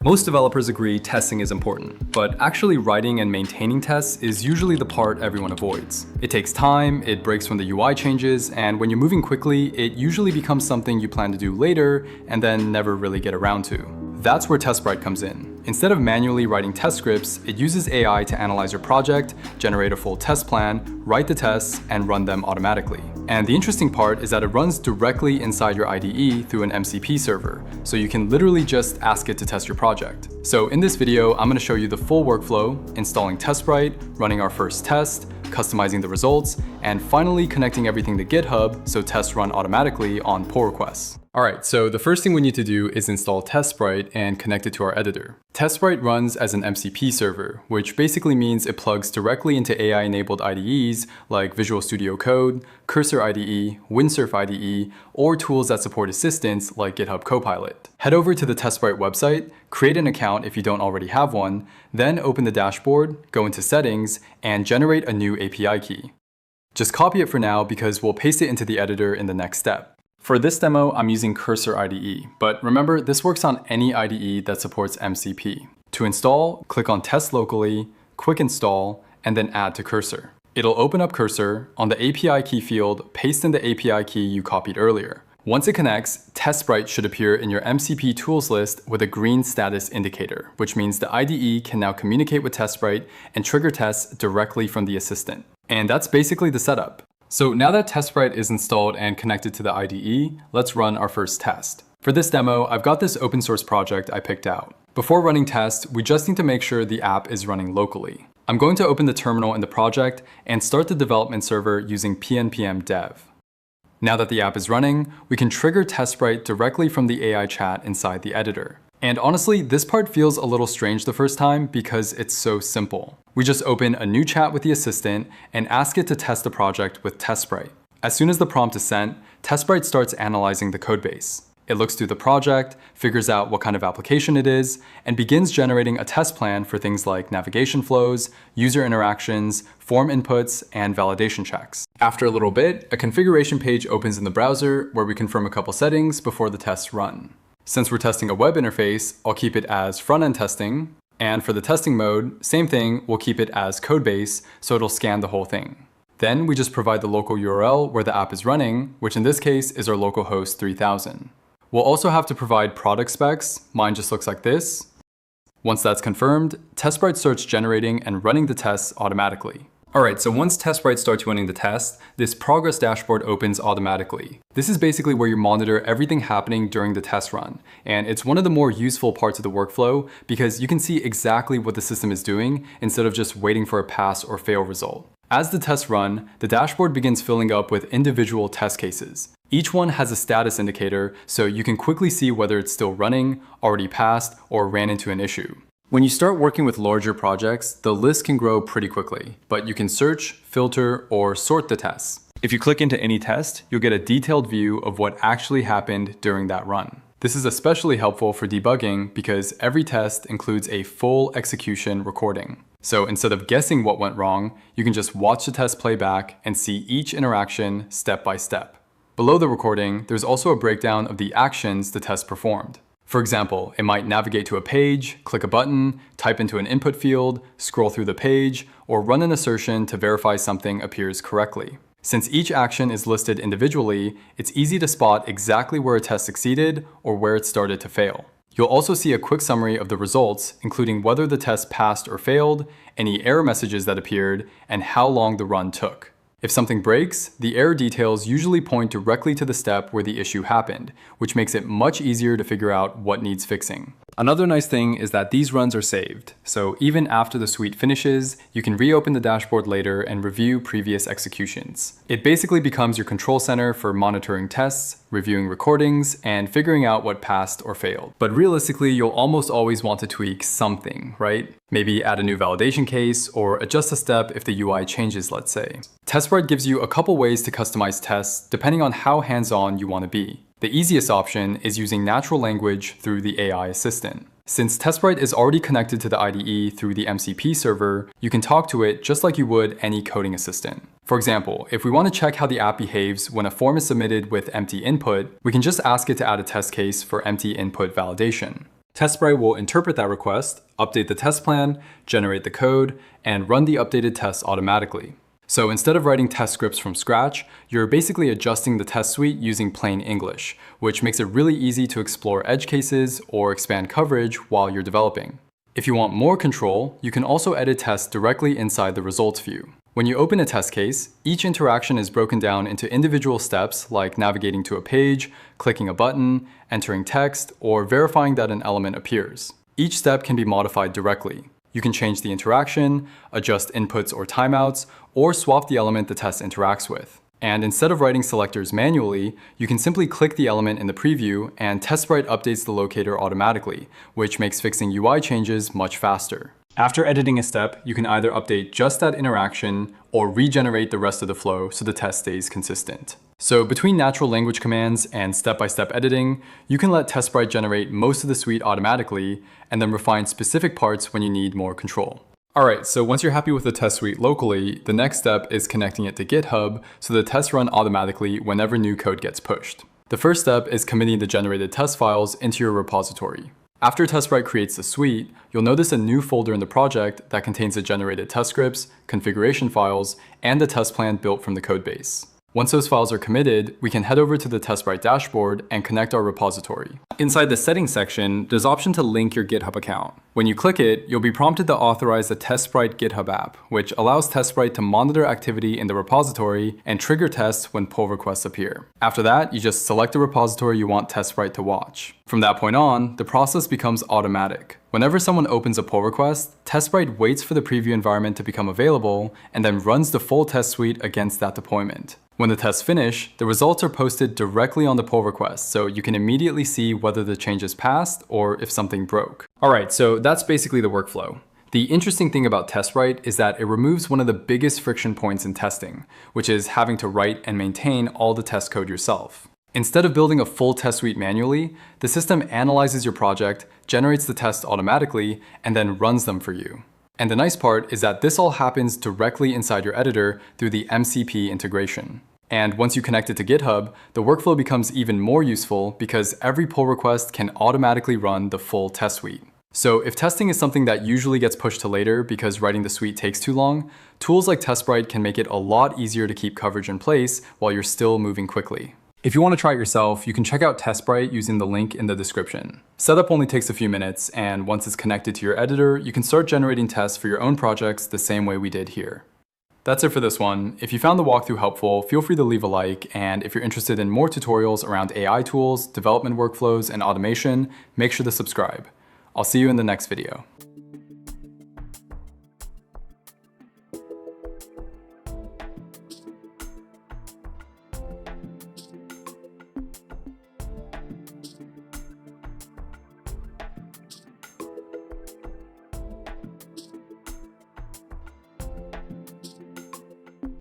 Most developers agree testing is important, but actually writing and maintaining tests is usually the part everyone avoids. It takes time, it breaks when the UI changes, and when you're moving quickly, it usually becomes something you plan to do later and then never really get around to. That's where TestSprite comes in. Instead of manually writing test scripts, it uses AI to analyze your project, generate a full test plan, write the tests, and run them automatically. And the interesting part is that it runs directly inside your IDE through an MCP server, so you can literally just ask it to test your project. So in this video, I'm going to show you the full workflow, installing TestSprite, running our first test, customizing the results, and finally connecting everything to GitHub so tests run automatically on pull requests. Alright, so the first thing we need to do is install TestSprite and connect it to our editor. TestSprite runs as an MCP server, which basically means it plugs directly into AI-enabled IDEs like Visual Studio Code, Cursor IDE, Windsurf IDE, or tools that support assistants like GitHub Copilot. Head over to the TestSprite website, create an account if you don't already have one, then open the dashboard, go into Settings, and generate a new API key. Just copy it for now because we'll paste it into the editor in the next step. For this demo, I'm using Cursor IDE, but remember, this works on any IDE that supports MCP. To install, click on Test Locally, Quick Install, and then Add to Cursor. It'll open up Cursor. On the API key field, paste in the API key you copied earlier. Once it connects, TestSprite should appear in your MCP tools list with a green status indicator, which means the IDE can now communicate with TestSprite and trigger tests directly from the assistant. And that's basically the setup. So now that TestSprite is installed and connected to the IDE, let's run our first test. For this demo, I've got this open source project I picked out. Before running tests, we just need to make sure the app is running locally. I'm going to open the terminal in the project and start the development server using pnpm dev. Now that the app is running, we can trigger TestSprite directly from the AI chat inside the editor. And honestly, this part feels a little strange the first time because it's so simple. We just open a new chat with the assistant and ask it to test the project with TestSprite. As soon as the prompt is sent, TestSprite starts analyzing the codebase. It looks through the project, figures out what kind of application it is, and begins generating a test plan for things like navigation flows, user interactions, form inputs, and validation checks. After a little bit, a configuration page opens in the browser where we confirm a couple settings before the tests run. Since we're testing a web interface, I'll keep it as front-end testing, and for the testing mode, same thing, we'll keep it as codebase so it'll scan the whole thing. Then we just provide the local URL where the app is running, which in this case is our localhost 3000. We'll also have to provide product specs. Mine just looks like this. Once that's confirmed, TestSprite starts generating and running the tests automatically. Alright, so once TestSprite starts running the test, this progress dashboard opens automatically. This is basically where you monitor everything happening during the test run, and it's one of the more useful parts of the workflow because you can see exactly what the system is doing instead of just waiting for a pass or fail result. As the tests run, the dashboard begins filling up with individual test cases. Each one has a status indicator, so you can quickly see whether it's still running, already passed, or ran into an issue. When you start working with larger projects, the list can grow pretty quickly, but you can search, filter, or sort the tests. If you click into any test, you'll get a detailed view of what actually happened during that run. This is especially helpful for debugging because every test includes a full execution recording. So instead of guessing what went wrong, you can just watch the test play back and see each interaction step by step. Below the recording, there's also a breakdown of the actions the test performed. For example, it might navigate to a page, click a button, type into an input field, scroll through the page, or run an assertion to verify something appears correctly. Since each action is listed individually, it's easy to spot exactly where a test succeeded or where it started to fail. You'll also see a quick summary of the results, including whether the test passed or failed, any error messages that appeared, and how long the run took. If something breaks, the error details usually point directly to the step where the issue happened, which makes it much easier to figure out what needs fixing. Another nice thing is that these runs are saved, so even after the suite finishes, you can reopen the dashboard later and review previous executions. It basically becomes your control center for monitoring tests, reviewing recordings, and figuring out what passed or failed. But realistically, you'll almost always want to tweak something, right? Maybe add a new validation case or adjust a step if the UI changes, let's say. TestSprite gives you a couple ways to customize tests depending on how hands-on you want to be. The easiest option is using natural language through the AI assistant. Since TestSprite is already connected to the IDE through the MCP server, you can talk to it just like you would any coding assistant. For example, if we want to check how the app behaves when a form is submitted with empty input, we can just ask it to add a test case for empty input validation. TestSprite will interpret that request, update the test plan, generate the code, and run the updated tests automatically. So instead of writing test scripts from scratch, you're basically adjusting the test suite using plain English, which makes it really easy to explore edge cases or expand coverage while you're developing. If you want more control, you can also edit tests directly inside the results view. When you open a test case, each interaction is broken down into individual steps like navigating to a page, clicking a button, entering text, or verifying that an element appears. Each step can be modified directly. You can change the interaction, adjust inputs or timeouts, or swap the element the test interacts with. And instead of writing selectors manually, you can simply click the element in the preview and TestSprite updates the locator automatically, which makes fixing UI changes much faster. After editing a step, you can either update just that interaction or regenerate the rest of the flow so the test stays consistent. So between natural language commands and step-by-step editing, you can let TestSprite generate most of the suite automatically and then refine specific parts when you need more control. Alright, so once you're happy with the test suite locally, the next step is connecting it to GitHub so the tests run automatically whenever new code gets pushed. The first step is committing the generated test files into your repository. After TestSprite creates the suite, you'll notice a new folder in the project that contains the generated test scripts, configuration files, and the test plan built from the codebase. Once those files are committed, we can head over to the TestSprite dashboard and connect our repository. Inside the settings section, there's option to link your GitHub account. When you click it, you'll be prompted to authorize the TestSprite GitHub app, which allows TestSprite to monitor activity in the repository and trigger tests when pull requests appear. After that, you just select the repository you want TestSprite to watch. From that point on, the process becomes automatic. Whenever someone opens a pull request, TestSprite waits for the preview environment to become available and then runs the full test suite against that deployment. When the tests finish, the results are posted directly on the pull request, so you can immediately see whether the changes passed or if something broke. Alright, so that's basically the workflow. The interesting thing about TestSprite is that it removes one of the biggest friction points in testing, which is having to write and maintain all the test code yourself. Instead of building a full test suite manually, the system analyzes your project, generates the tests automatically, and then runs them for you. And the nice part is that this all happens directly inside your editor through the MCP integration. And once you connect it to GitHub, the workflow becomes even more useful because every pull request can automatically run the full test suite. So if testing is something that usually gets pushed to later because writing the suite takes too long, tools like TestSprite can make it a lot easier to keep coverage in place while you're still moving quickly. If you want to try it yourself, you can check out TestSprite using the link in the description. Setup only takes a few minutes, and once it's connected to your editor, you can start generating tests for your own projects the same way we did here. That's it for this one. If you found the walkthrough helpful, feel free to leave a like, and if you're interested in more tutorials around AI tools, development workflows, and automation, make sure to subscribe. I'll see you in the next video.